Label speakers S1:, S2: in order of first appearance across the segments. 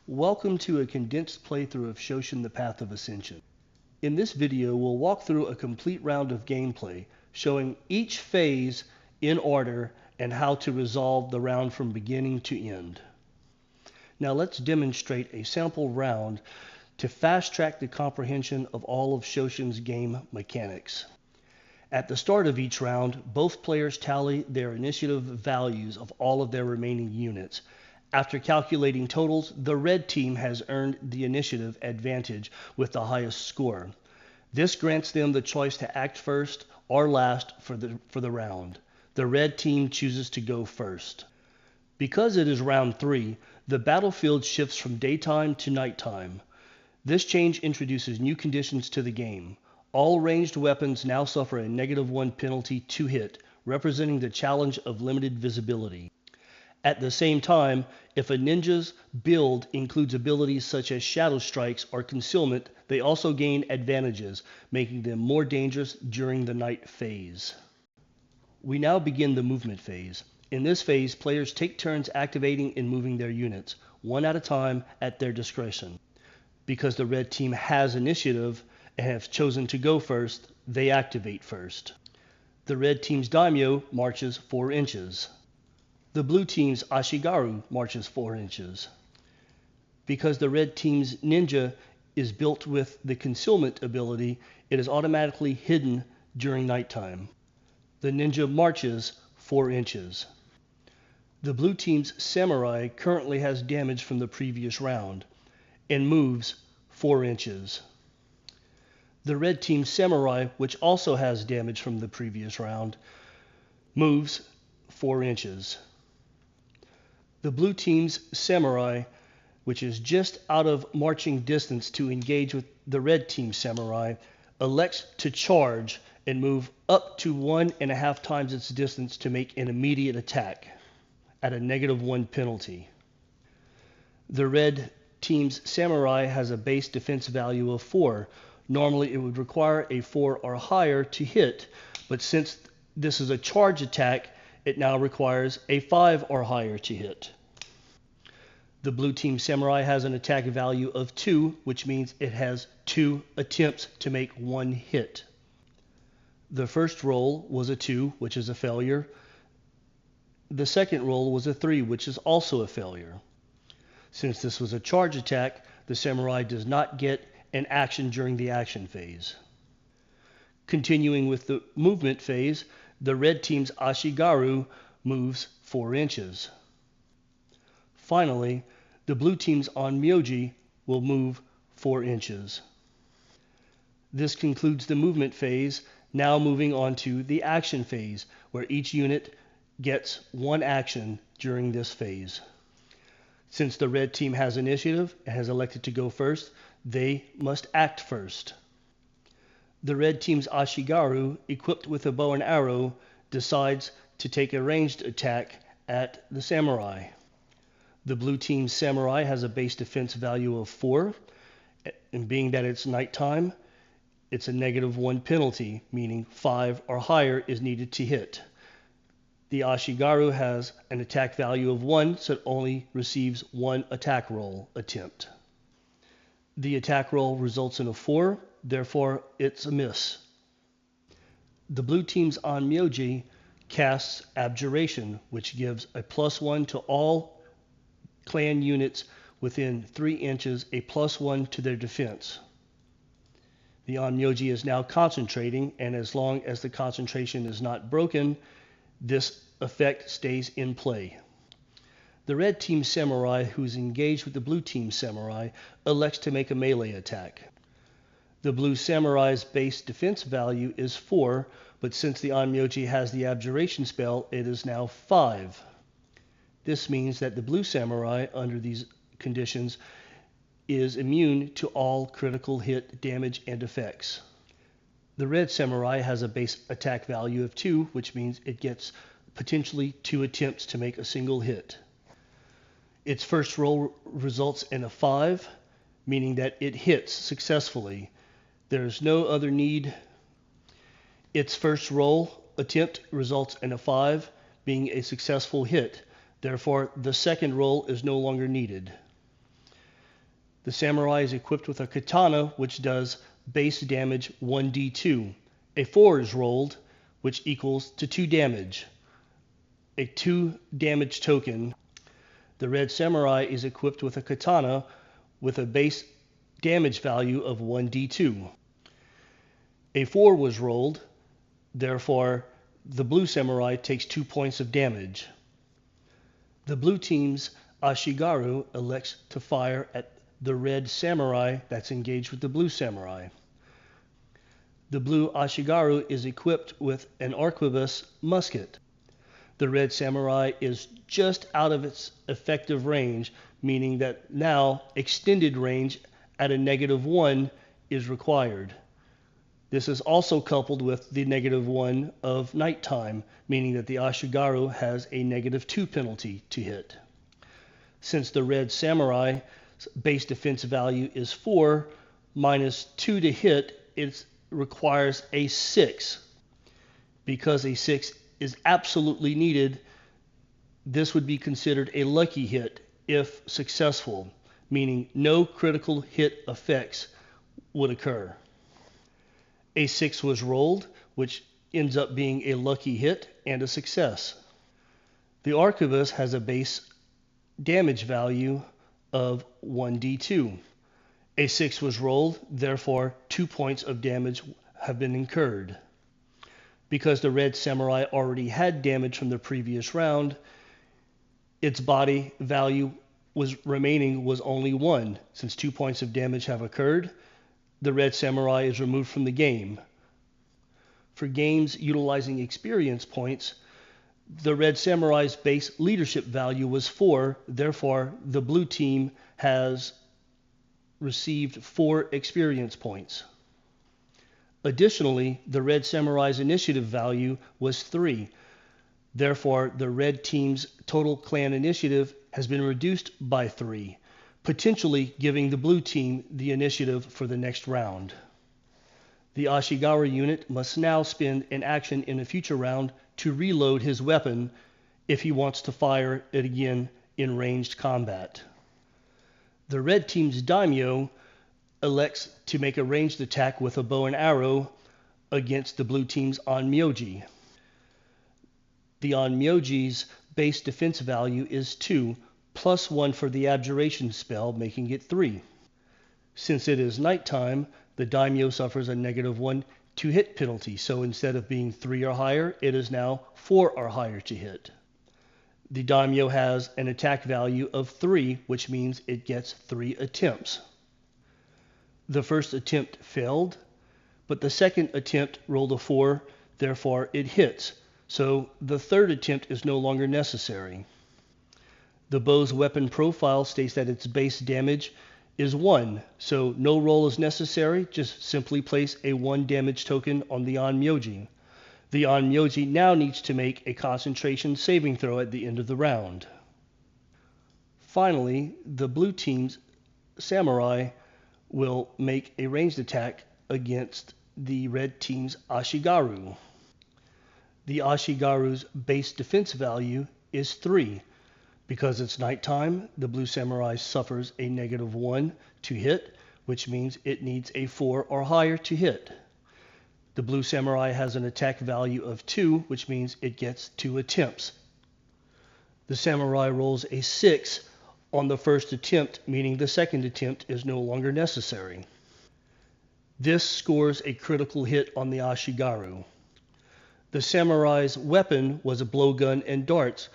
S1: Welcome to a condensed playthrough of Shoshin: The Path of Ascension. In this video, we'll walk through a complete round of gameplay, showing each phase in order and how to resolve the round from beginning to end. Now let's demonstrate a sample round to fast-track the comprehension of all of Shoshin's game mechanics. At the start of each round, both players tally their initiative values of all of their remaining units. After calculating totals, the red team has earned the initiative advantage with the highest score. This grants them the choice to act first or last for the round. The red team chooses to go first. Because it is round 3, the battlefield shifts from daytime to nighttime. This change introduces new conditions to the game. All ranged weapons now suffer a -1 penalty to hit, representing the challenge of limited visibility. At the same time, if a ninja's build includes abilities such as shadow strikes or concealment, they also gain advantages, making them more dangerous during the night phase. We now begin the movement phase. In this phase, players take turns activating and moving their units, one at a time at their discretion. Because the red team has initiative and have chosen to go first, they activate first. The red team's daimyo marches 4 inches. The blue team's ashigaru marches 4 inches. Because the red team's ninja is built with the concealment ability, it is automatically hidden during nighttime. The ninja marches 4 inches. The blue team's samurai currently has damage from the previous round and moves 4 inches. The red team's samurai, which also has damage from the previous round, moves 4 inches. The blue team's samurai, which is just out of marching distance to engage with the red team's samurai, elects to charge and move up to 1.5 times its distance to make an immediate attack at a -1 penalty. The red team's samurai has a base defense value of 4. Normally it would require a 4 or higher to hit, but since this is a charge attack, it now requires a 5 or higher to hit. The blue team samurai has an attack value of 2, which means it has 2 attempts to make 1 hit. The first roll was a 2, which is a failure. The second roll was a 3, which is also a failure. Since this was a charge attack, the samurai does not get an action during the action phase. Continuing with the movement phase, the red team's ashigaru moves 4 inches. Finally, the blue team's onmyoji will move 4 inches. This concludes the movement phase. Now moving on to the action phase, where each unit gets 1 action during this phase. Since the red team has initiative and has elected to go first, they must act first. The red team's ashigaru, equipped with a bow and arrow, decides to take a ranged attack at the samurai. The blue team's samurai has a base defense value of 4, and being that it's nighttime, it's a -1 penalty, meaning 5 or higher is needed to hit. The ashigaru has an attack value of 1, so it only receives 1 attack roll attempt. The attack roll results in a 4, therefore it's a miss. The blue team's onmyoji casts Abjuration, which gives a +1 to all clan units within 3 inches, a +1 to their defense. The onmyoji is now concentrating, and as long as the concentration is not broken, this effect stays in play. The red team samurai, who is engaged with the blue team samurai, elects to make a melee attack. The blue samurai's base defense value is 4, but since the onmyoji has the Abjuration spell, it is now 5. This means that the blue samurai, under these conditions, is immune to all critical hit damage and effects. The red samurai has a base attack value of 2, which means it gets potentially 2 attempts to make a single hit. Its first roll results in a 5, meaning that it hits successfully. There is no other need. Its first roll attempt results in a 5, being a successful hit. Therefore, the second roll is no longer needed. The samurai is equipped with a katana, which does base damage 1d2. A 4 is rolled, which equals to 2 damage. A 2 damage token. The red samurai is equipped with a katana with a base damage value of 1d2. A 4 was rolled, therefore the blue samurai takes 2 points of damage. The blue team's Ashigaru elects to fire at the red samurai that's engaged with the blue samurai. The blue Ashigaru is equipped with an arquebus musket. The red samurai is just out of its effective range, meaning that now extended range at a -1 is required. This is also coupled with the -1 of nighttime, meaning that the Ashigaru has a -2 penalty to hit. Since the red samurai's base defense value is 4, -2 to hit, it requires a 6. Because a 6 is absolutely needed, this would be considered a lucky hit if successful, meaning no critical hit effects would occur. A 6 was rolled, which ends up being a lucky hit and a success. The arquebus has a base damage value of 1d2. A 6 was rolled, therefore 2 points of damage have been incurred. Because the red samurai already had damage from the previous round, its body value was only 1. Since 2 points of damage have occurred, the red samurai is removed from the game. For games utilizing experience points, the red samurai's base leadership value was 4, therefore the blue team has received 4 experience points. Additionally, the red samurai's initiative value was 3. Therefore, the red team's total clan initiative has been reduced by 3, potentially giving the blue team the initiative for the next round. The Ashigaru unit must now spend an action in a future round to reload his weapon if he wants to fire it again in ranged combat. The red team's daimyo elects to make a ranged attack with a bow and arrow against the blue team's onmyoji. The onmyoji's base defense value is 2, +1 for the abjuration spell, making it 3. Since it is nighttime, the daimyo suffers a -1 to hit penalty, so instead of being 3 or higher, it is now 4 or higher to hit. The daimyo has an attack value of 3, which means it gets 3 attempts. The first attempt failed, but the second attempt rolled a 4, therefore it hits, so the third attempt is no longer necessary. The bow's weapon profile states that its base damage is 1, so no roll is necessary, just simply place a 1 damage token on the onmyoji. The onmyoji now needs to make a concentration saving throw at the end of the round. Finally, the blue team's samurai will make a ranged attack against the red team's Ashigaru. The Ashigaru's base defense value is 3. Because it's nighttime, the blue samurai suffers a -1 to hit, which means it needs a 4 or higher to hit. The blue samurai has an attack value of 2, which means it gets 2 attempts. The samurai rolls a 6 on the first attempt, meaning the second attempt is no longer necessary. This scores a critical hit on the Ashigaru. The samurai's weapon was a blowgun and darts,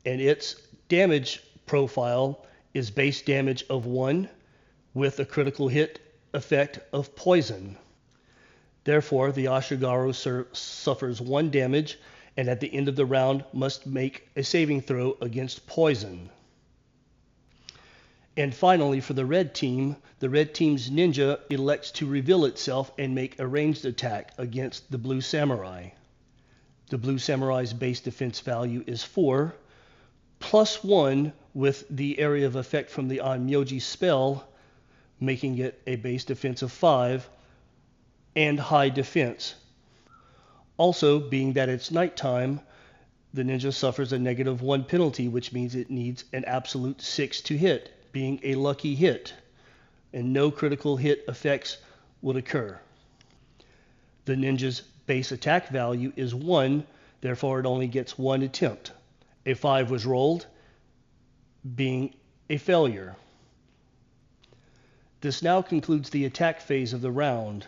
S1: and its damage profile is base damage of 1 with a critical hit effect of poison. Therefore, the Ashigaru suffers 1 damage, and at the end of the round must make a saving throw against poison. And finally, for the red team's ninja elects to reveal itself and make a ranged attack against the blue samurai. The blue samurai's base defense value is 4, +1 with the area of effect from the onmyoji spell, making it a base defense of 5, and high defense. Also, being that it's nighttime, the ninja suffers a -1 penalty, which means it needs an absolute 6 to hit, being a lucky hit. and no critical hit effects would occur. The ninja's base attack value is 1, therefore it only gets 1 attempt. A 5 was rolled, being a failure. This now concludes the attack phase of the round.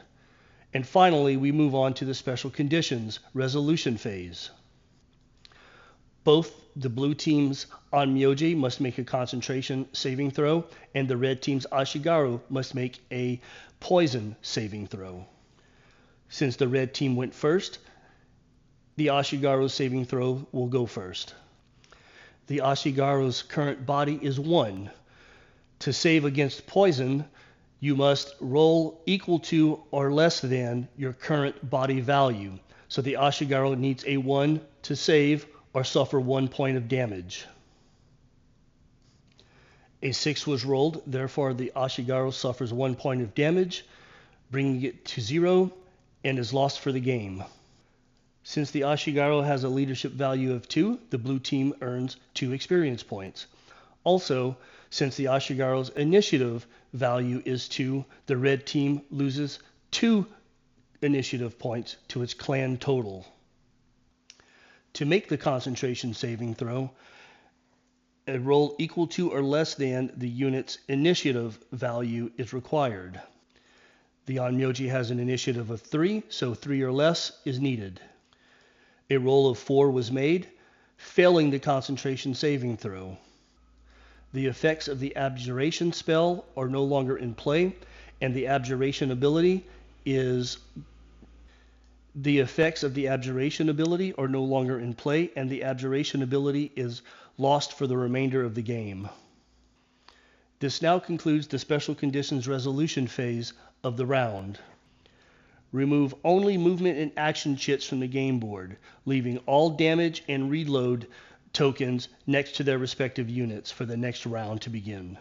S1: And finally, we move on to the special conditions resolution phase. Both the blue team's Onmyoji must make a concentration saving throw, and the red team's Ashigaru must make a poison saving throw. Since the red team went first, the Ashigaru's saving throw will go first. The Ashigaru's current body is 1. To save against poison, you must roll equal to or less than your current body value. So the Ashigaru needs a 1 to save or suffer 1 point of damage. A 6 was rolled, therefore the Ashigaru suffers 1 point of damage, bringing it to 0 and is lost for the game. Since the Ashigaru has a leadership value of 2, the blue team earns 2 experience points. Also, since the Ashigaru's initiative value is 2, the red team loses 2 initiative points to its clan total. To make the concentration saving throw, a roll equal to or less than the unit's initiative value is required. The Onmyoji has an initiative of 3, so 3 or less is needed. A roll of 4 was made, failing the concentration saving throw. The effects of the abjuration spell are no longer in play, and the abjuration ability is lost for the remainder of the game. This now concludes the special conditions resolution phase of the round. Remove only movement and action chits from the game board, leaving all damage and reload tokens next to their respective units for the next round to begin.